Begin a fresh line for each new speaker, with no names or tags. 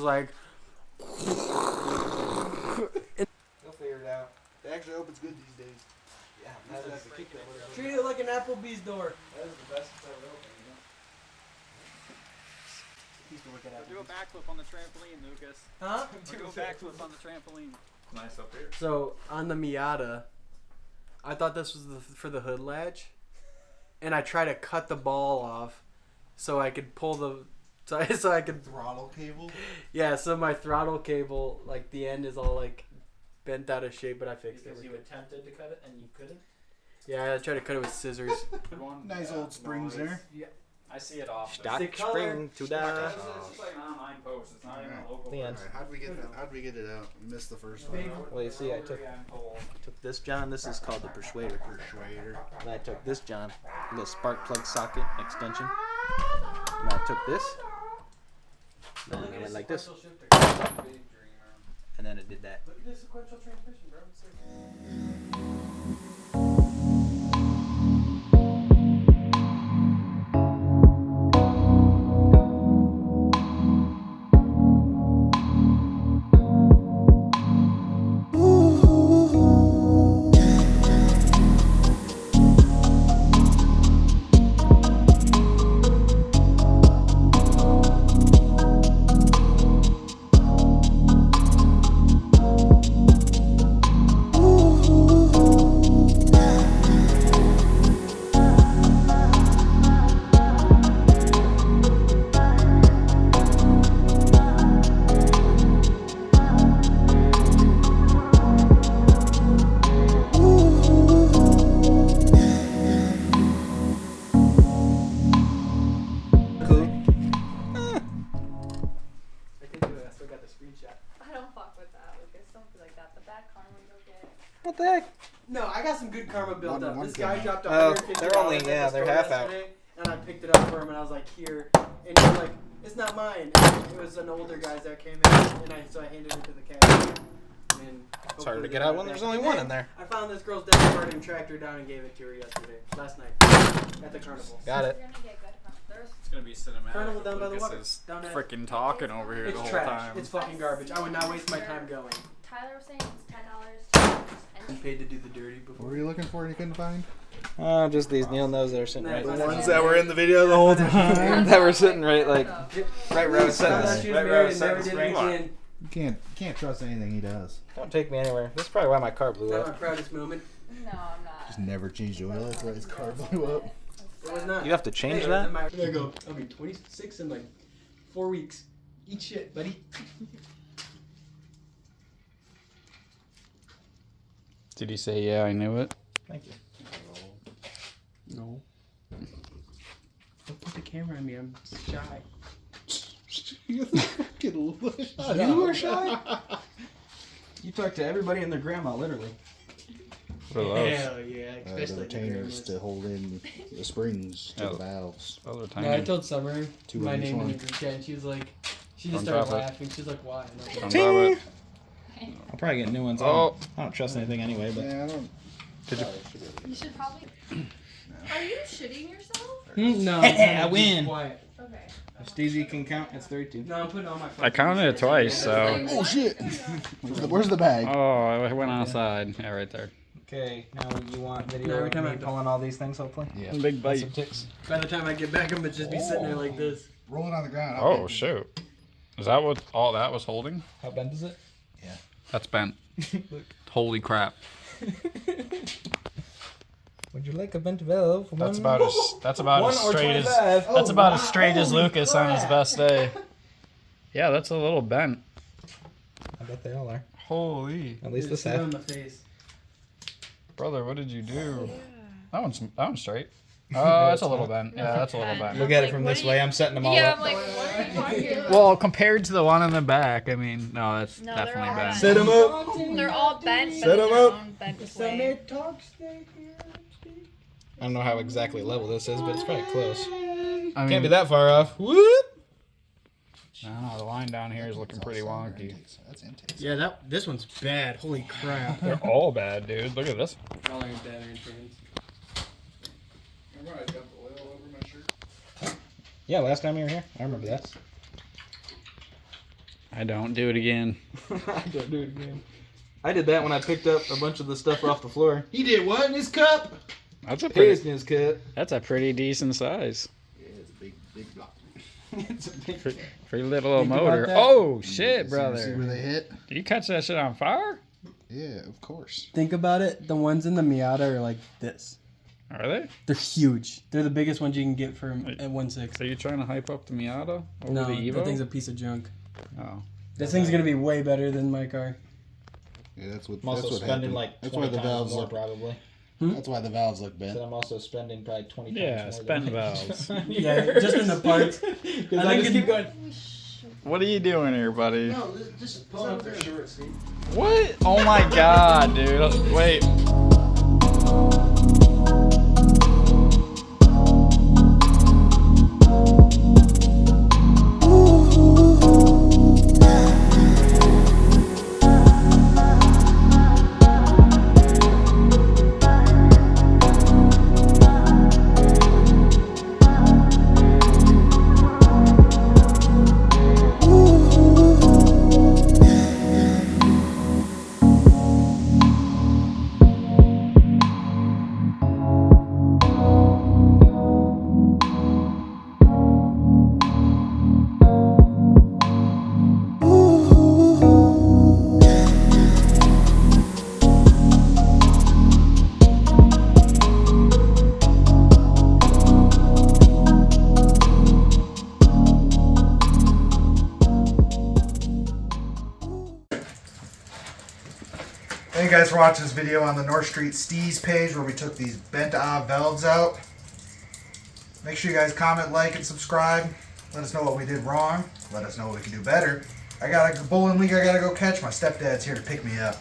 like.
They'll figure it out.
It actually opens good these days.
Yeah, that is
Treat it like an Applebee's door.
the best it's ever opened,
Do a backflip on the trampoline, Lucas.
Huh?
Do a backflip on the trampoline.
Nice up here.
So on the Miata, I thought this was for the hood latch, and I tried to cut the ball off, so I could pull the, so I could.
Throttle cable?
Yeah, so my throttle cable, like the end is all like bent out of shape, but I fixed
Because
it.
you attempted to cut it and you couldn't.
Yeah, I tried to cut it with scissors.
Nice old springs there.
Yeah.
I see it often.
Stock spring
to the. It's just like an online post. It's not even a local.
All right, how'd we get it out? We missed the first one.
Well, you see, I took this John. This is called the Persuader. And I took this John, the spark plug socket extension. And I took this. And then I went like this. And then it did that.
Look at this sequential transmission, bro.
What the heck?
No, I got some good karma built up. This guy dropped
Oh,
$150
they're only-
at
yeah,
the
they're
store
half out.
yesterday, and I picked it up for him, and I was like, here. And he's like, it's not mine. And it was an older guy that came in, and so I handed it to the cashier. And
It's harder to get out when there's only one in there.
I found this girl's dead card and tracked her down and gave it to her last night, at the carnival.
Got it.
It's gonna be cinematic.
Carnival down by the
Lucas
water.
is
Down at,
freaking talking over here
it's
the whole
trash.
time.
It's fucking garbage. I would not waste my time going.
Tyler was saying it's $10.
You paid to do the dirty
What
before.
were you looking for and you couldn't find?
Just these Neil knows that are sitting right.
The
there.
ones
that were in the video the whole time.
that were sitting right like right where I was
Found out
sitting.
she was
Right where I
married
was
and never
sitting.
did it
Spring.
again.
You can't trust anything he does.
Don't take me anywhere. This is probably why my car blew
Is that my
up.
proudest moment?
No, I'm not.
Just never changed oil. That's why his car blew up.
It was not.
You have to change
Hey,
that?
There you go. I'll be 26 in like 4 weeks. Eat shit, buddy.
Did he say, yeah, I knew it?
Thank you.
No. Don't put the camera on me. I'm shy.
You
were shy? You talk to everybody and their grandma, literally.
What are those?
Hell yeah.
the
Especially
retainers to hold in the springs to
Yeah.
the valves.
Those are
No,
tiny.
I told Summer
Two
my
on each
name in
one.
the group chat, and she was like, she just
Don't
started
drop it.
laughing. She's like, why? And I was like,
Don't drop it.
I'll probably get new ones.
Oh.
I don't trust anything anyway, but
Yeah, I don't.
Did you?
You should probably. Are you shitting yourself?
No,
I win.
Quiet.
Okay.
if Steezy can count, it's 32.
No, I'm putting all my.
I counted it twice, so.
Oh shit! Where's the bag?
Oh, it went outside. Yeah, right there.
Okay, now you want
No,
video
every
of
time
me
I-
pulling all these things, hopefully?
Yeah.
Big
With
bite.
some ticks.
By the time I get back, I'm gonna just be sitting there like this.
Roll it on the ground. I'll
Oh,
get
shoot. Is that what all that was holding?
How bent is it?
That's bent. Holy crap.
Would you like a bent valve?
That's about as
One or
straight as
25.
that's about as straight as Lucas on his best day. Yeah, that's a little bent.
I bet they all are.
Holy.
At least this
Sit on
half.
the face.
Brother, what did you do? That one's straight. Oh, that's a little bent. Yeah, that's a little bent.
Look at it from this way. I'm setting them all
Yeah,
up.
I'm like, what are you talking about?
Well, compared to the one in the back, I mean, no, that's
No, they're
definitely
all
bent.
bent.
Set them up.
They're all bent.
Set 'em up. I don't know how exactly level this is, but it's probably close.
I
Can't
mean,
be that far off. Whoop!
I don't know, the line down here is looking pretty wonky.
That's intake.
Yeah, this one's bad. Holy crap.
They're all bad, dude. Look at this.
All ain't bad in trans.
Remember I dumped oil over my shirt?
Yeah, last time you were here. I remember that.
I don't do it again.
I don't do it again. I did that when I picked up a bunch of the stuff off the floor.
He did what in his cup?
That's a pretty.
Business cut.
That's a pretty decent size.
Yeah, it's a big block.
It's a big
For your little old
Think about
motor.
that.
Oh shit,
See where
brother!
they hit?
Did you catch that shit on fire?
Yeah, of course.
Think about it. The ones in the Miata are like this.
Are they?
They're huge. They're the biggest ones you can get for at 1.6.
So you trying to hype up the Miata over
No,
the Evo?
that thing's a piece of junk.
Oh.
This thing's gonna be way better than my car.
Yeah, that's what.
I'm also
that's what
spending
happened.
like
That's
20
why the
times
valves
more
look.
probably.
That's why the valves look
So
bent.
I'm also spending probably 20 times
Yeah,
more.
spend
than
valves.
Yeah, just in the parts.
Because
I
I,
think
just
in-
keep going.
What are you doing here, buddy?
No, just pull up their short, Steve.
What? Oh my god, dude. Wait.
Thank you guys for watching this video on the North Street Steez page where we took these bent valves out. Make sure you guys comment, like, and subscribe. Let us know what we did wrong. Let us know what we can do better. I got a bowling league I gotta go catch. My stepdad's here to pick me up.